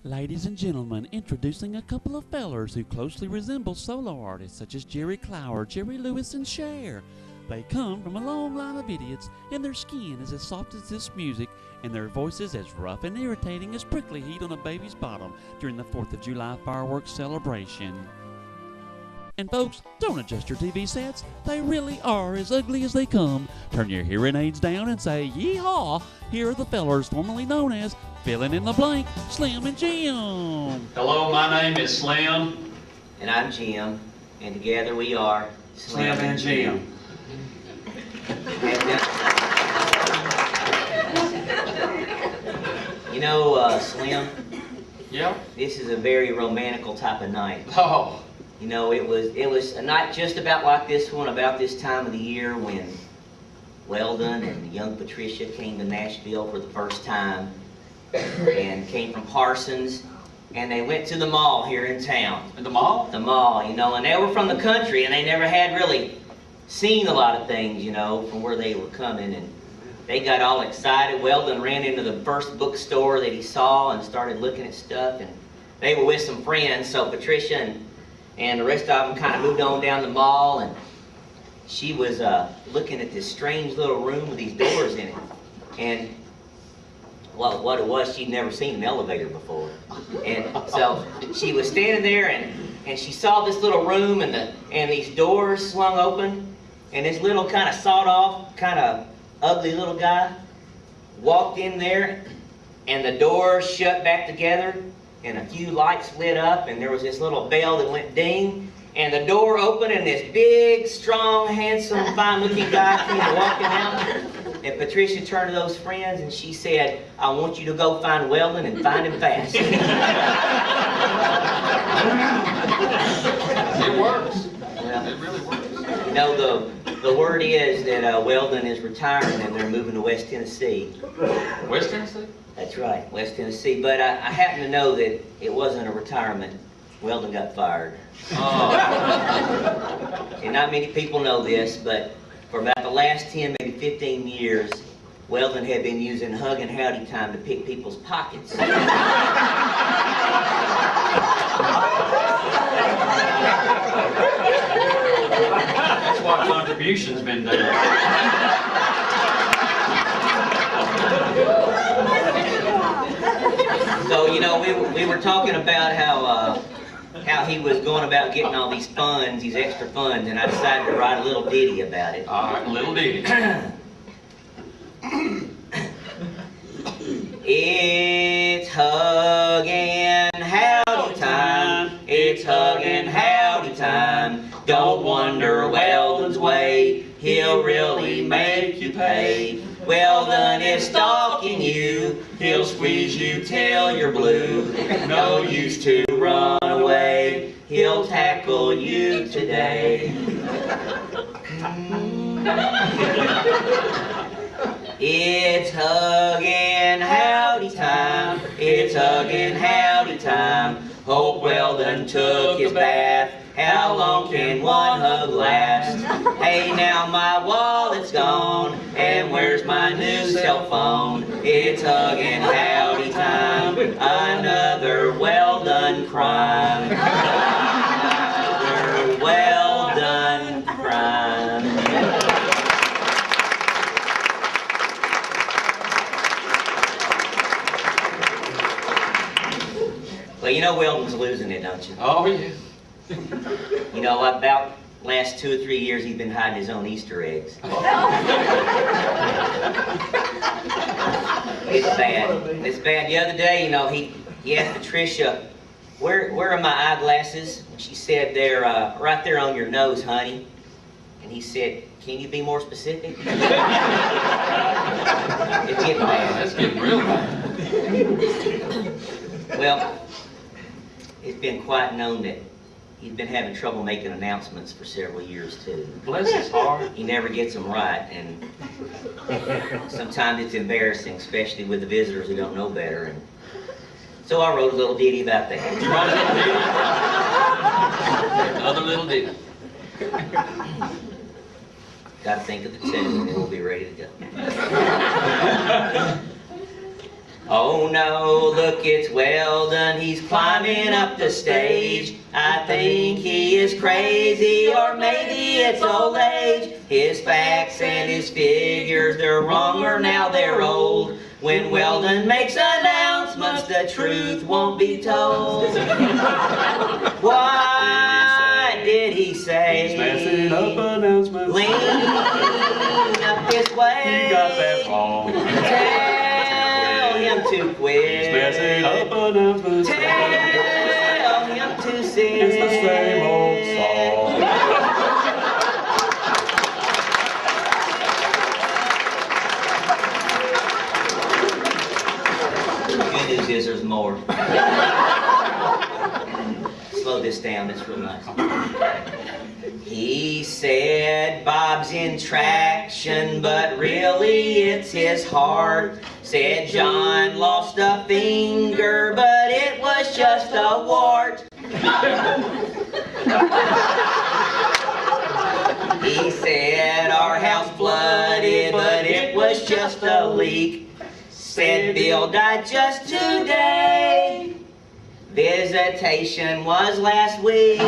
Ladies and gentlemen, introducing a couple of fellers who closely resemble solo artists such as Jerry Clower, Jerry Lewis, and Cher. They come from a long line of idiots, and their skin is as soft as this music, and their voices as rough and irritating as prickly heat on a baby's bottom during the 4th of July fireworks celebration. And folks, don't adjust your TV sets. They really are as ugly as they come. Turn your hearing aids down and say, yee-haw! Here are the fellers formerly known as Filling in the Blank, Slim and Jim. Hello, my name is Slim. And I'm Jim. And together we are Slim and Jim. You know, Slim, Yeah? this is a very romantical type of night. Oh. You know, it was a night just about like this one, about this time of the year when Weldon and young Patricia came to Nashville for the first time and came from Parsons, and they went to the mall here in town. At the mall? The mall, you know, and they were from the country and they never had really seen a lot of things, you know, from where they were coming, and they got all excited. Weldon ran into the first bookstore that he saw and started looking at stuff, and they were with some friends, so Patricia and the rest of them kind of moved on down the mall, and she was looking at this strange little room with these doors in it. And well, what it was, she'd never seen an elevator before. And so she was standing there, and she saw this little room, and these doors swung open, and this little kind of sawed-off, kind of ugly little guy walked in there, and the doors shut back together, and a few lights lit up, and there was this little bell that went ding, and the door opened, and this big, strong, handsome, fine-looking guy came walking out. And Patricia turned to those friends, and she said, "I want you to go find Weldon and find him fast." It works. Well, It really works. you know, the word is that Weldon is retiring, and they're moving to West Tennessee. West Tennessee? That's right, West Tennessee. But I happen to know that it wasn't a retirement. Weldon got fired. Oh. And not many people know this, but for about the last 10, maybe 15 years, Weldon had been using hug and howdy time to pick people's pockets. That's what contributions been doing. So, you know, we were talking about how he was going about getting all these funds, these extra funds, and I decided to write a little ditty about it. All right, little ditty. It's hug and howdy time. It's hug and howdy time. Don't wonder Weldon's way. He'll really make you pay. Weldon is stalking you. He'll squeeze you till you're blue. No use to run away. He'll tackle you today. It's hug and howdy time. It's hug and howdy time. Hope Weldon took his bath. How long can one hug last? Hey, now my wallet's gone, and where's my new cell phone? It's hug and howdy time. Another Weldon crime. Another Weldon crime. Well, you know Weldon's losing it, don't you? Oh, yeah. You know, about last 2 or 3 years, he's been hiding his own Easter eggs. It's bad. It's bad. The other day, you know, he asked Patricia, where are my eyeglasses? And she said, they're right there on your nose, honey. And he said, can you be more specific? It's getting bad. That's getting real bad. Well, it's been quite known that he's been having trouble making announcements for several years, too. Bless his heart. He never gets them right, and sometimes it's embarrassing, especially with the visitors who don't know better. And so I wrote a little ditty about that. Another little ditty. Got to think of the tune, and we'll be ready to go. Oh no, look, it's Weldon, he's climbing up the stage. I think he is crazy, or maybe it's old age. His facts and his figures, they're wrong or now they're old. When Weldon makes announcements, the truth won't be told. What did he say? He's messing up announcements. Lean up this way. He got that wrong. Tell him to quit. He's messing up announcements. Tell him to sit. It's the same old song. Good news is there's more. Slow this down, it's real nice. He said Bob's in traction, but really it's his heart. Said John lost a finger, but it was just a wart. He said our house flooded, but it was just a leak. Said Bill died just today. Visitation was last week.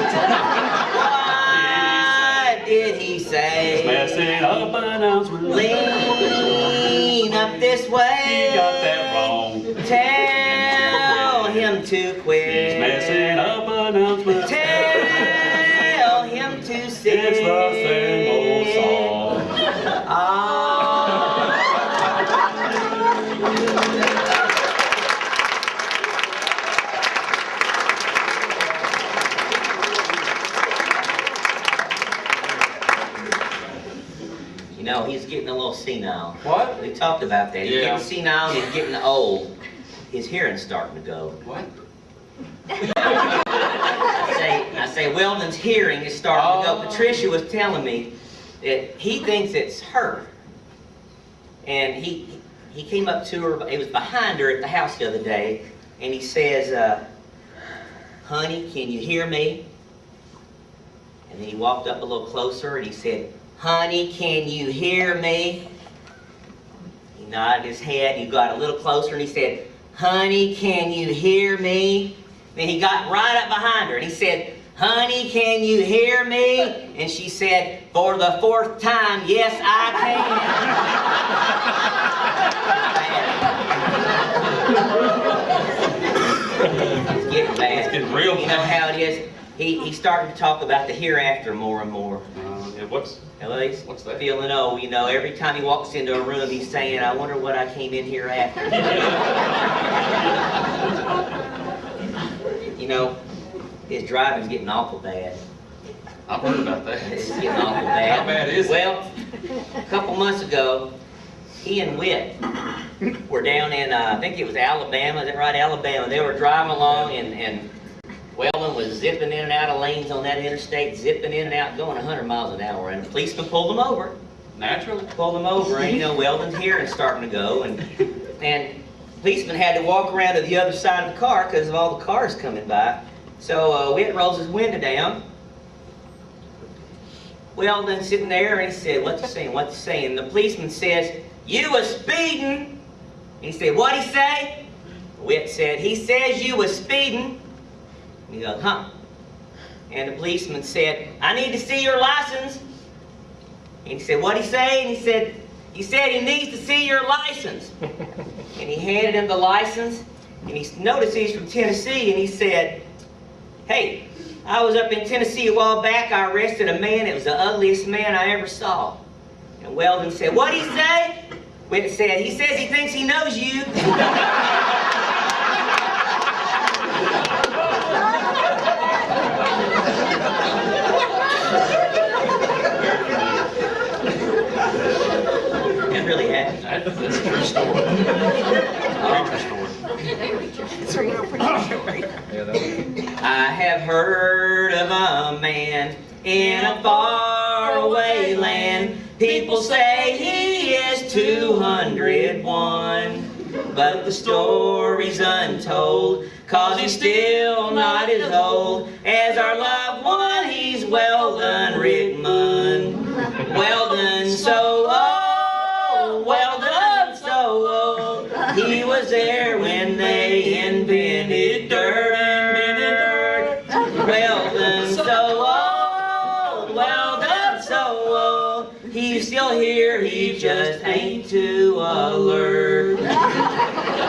What did he say? He's messing up announcements. Lean up this way. He got that wrong. Tell him to quit. He's messing up announcements. Tell him to sit. It's the same old song. You know, he's getting a little senile. What? We talked about that. He's Yeah. getting senile and he's getting old. His hearing's starting to go. What? I say Weldon's hearing is starting to go. Oh. Patricia was telling me that he thinks it's her. And he came up to her, he was behind her at the house the other day, and he says, honey, can you hear me? And then he walked up a little closer and he said, honey, can you hear me? He nodded his head, he got a little closer and he said, honey, can you hear me? Then he got right up behind her and he said, honey, can you hear me? And she said, for the fourth time, yes, I can. It's getting bad. It's getting real You know bad. how it is? He's starting to talk about the hereafter more and more. Yeah, what's He's that? feeling old, you know. Every time he walks into a room, he's saying, I wonder what I came in here after. You know, his driving's getting awful bad. I've heard about that. It's getting awful bad. How bad is it? Well, a couple months ago, he and Whit were down in, I think it was Alabama, is that right, Alabama? They were driving along and Weldon was zipping in and out of lanes on that interstate, zipping in and out, going 100 miles an hour, and the policeman pulled them over. Naturally. Pulled them over, and you know, Weldon's hearing's starting to go, and policeman had to walk around to the other side of the car because of all the cars coming by. So Whit rolls his window down. Weldon's sitting there, and he said, what you saying, what you saying? The policeman says, you was speeding. And he said, what'd he say? Whit said, he says you was speeding. And he goes, huh? And the policeman said, I need to see your license. And he said, what'd he say? And he said he needs to see your license. And he handed him the license, and he noticed he's from Tennessee, and he said, hey, I was up in Tennessee a while back. I arrested a man. It was the ugliest man I ever saw. And Weldon said, what'd he say? Whit said, he says he thinks he knows you. It really happened. That's a true story. I have heard of a man in a faraway land. People say he is 201, but the story's untold, 'cause he's still not as old as our loved one. He's Weldon Rickman. Weldon so old, Weldon so old. He was there here, he just ain't too alert.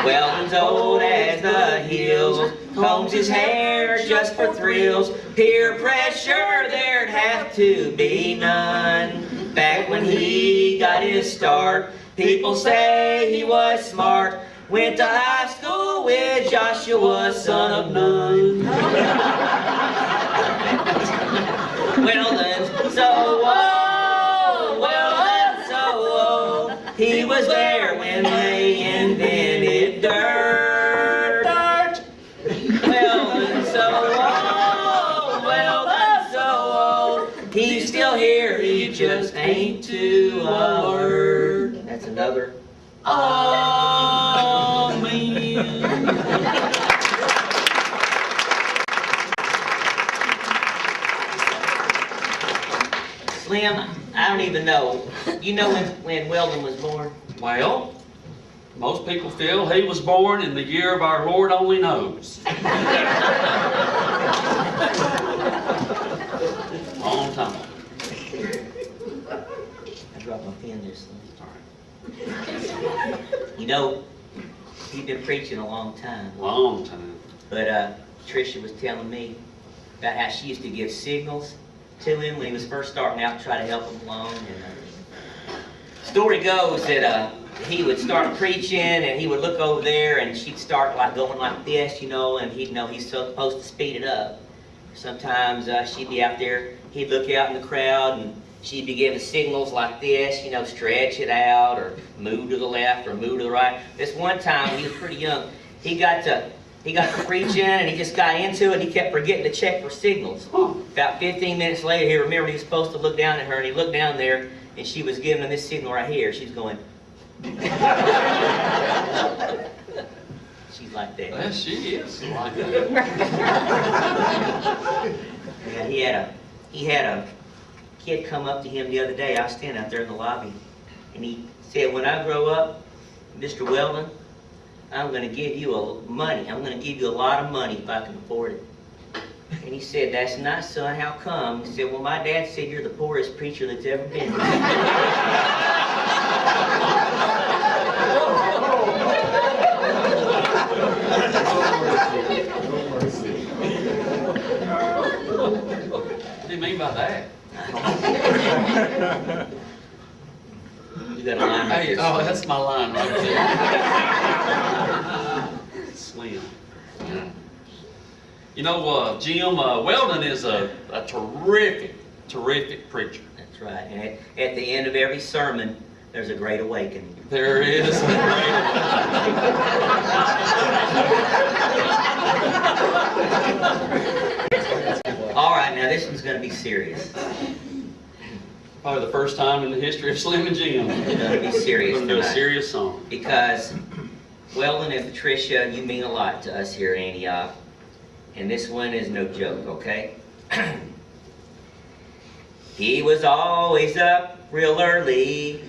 Weldon's old as the hills, combs his hair just for thrills. Peer pressure, there'd have to be none. Back when he got his start, people say he was smart. Went to high school with Joshua, son of Nun. Weldon's so old, Weldon's so old. He was there when they invented dirt. Weldon's so old, Weldon's so old. He's still here, he just ain't too alert. That's another. Oh, man. Slim, I don't even know. You know when Weldon was born? Well, most people feel he was born in the year of our Lord only knows. Long time. I dropped my pen there, Slim. You know, he's been preaching a long time. Long time. But Tricia was telling me about how she used to give signals to him when he was first starting out to try to help him along. And story goes that he would start preaching and he would look over there and she'd start like going like this, you know, and he'd know he's supposed to speed it up. Sometimes she'd be out there, he'd look out in the crowd and she'd be giving signals like this, you know, stretch it out or move to the left or move to the right. This one time, he was pretty young, he got to preaching and he just got into it. He kept forgetting to check for signals. About 15 minutes later, he remembered he was supposed to look down at her, and he looked down there and she was giving him this signal right here. She's going. She's like that. Yes, she is like that. Yeah, he had a kid come up to him the other day. I was standing out there in the lobby, and he said, "When I grow up, Mr. Weldon, I'm going to give you money. I'm going to give you a lot of money if I can afford it." And he said, "That's nice, son. How come?" He said, "Well, my dad said you're the poorest preacher that's ever been." What do you mean by that? You got a line right Hey, there. oh, that's my line right there. Slim. You know, Jim, Weldon is a terrific preacher. That's right. And at the end of every sermon, there's a great awakening. There is a great All right, now this one's going to be serious. Probably the first time in the history of Slim and Jim. It's going to be serious We're going to do a tonight. serious song. Because Weldon and Patricia, you mean a lot to us here at Antioch. And this one is no joke, okay? He was always up real early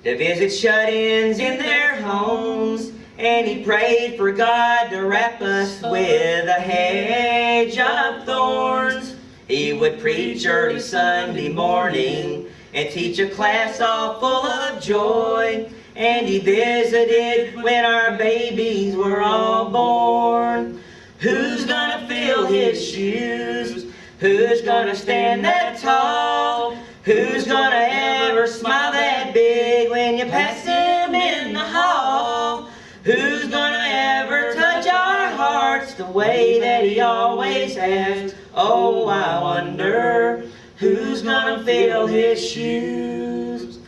to visit shut-ins in their homes. And he prayed for God to wrap us with a hedge of thorns. He would preach early Sunday morning and teach a class all full of joy. And he visited when our babies were all born. Who's gonna fill his shoes? Who's gonna stand that tall? Who's gonna ever smile that big when you pass him in the hall? Who's gonna ever touch our hearts the way that he always has? Oh, I wonder who's gonna fill his shoes.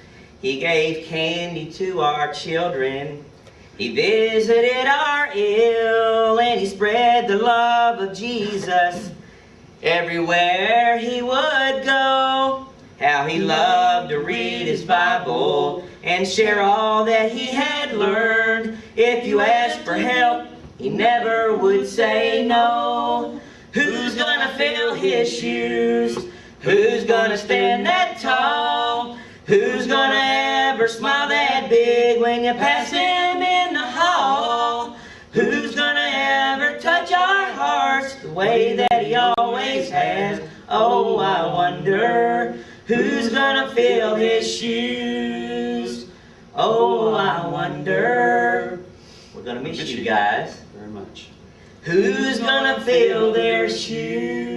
He gave candy to our children. He visited our ill, and he spread the love of Jesus everywhere he would go. How he loved to read his Bible and share all that he had learned. If you asked for help, he never would say no. Who's gonna fill his shoes? Who's gonna stand that tall? Who's gonna ever smile that big when you pass him in the hall? Who's gonna ever touch our hearts the way that he always has? Oh, I wonder who's gonna fill his shoes. Oh, I wonder. We're gonna miss you guys. Very much. Who's gonna fill their shoes?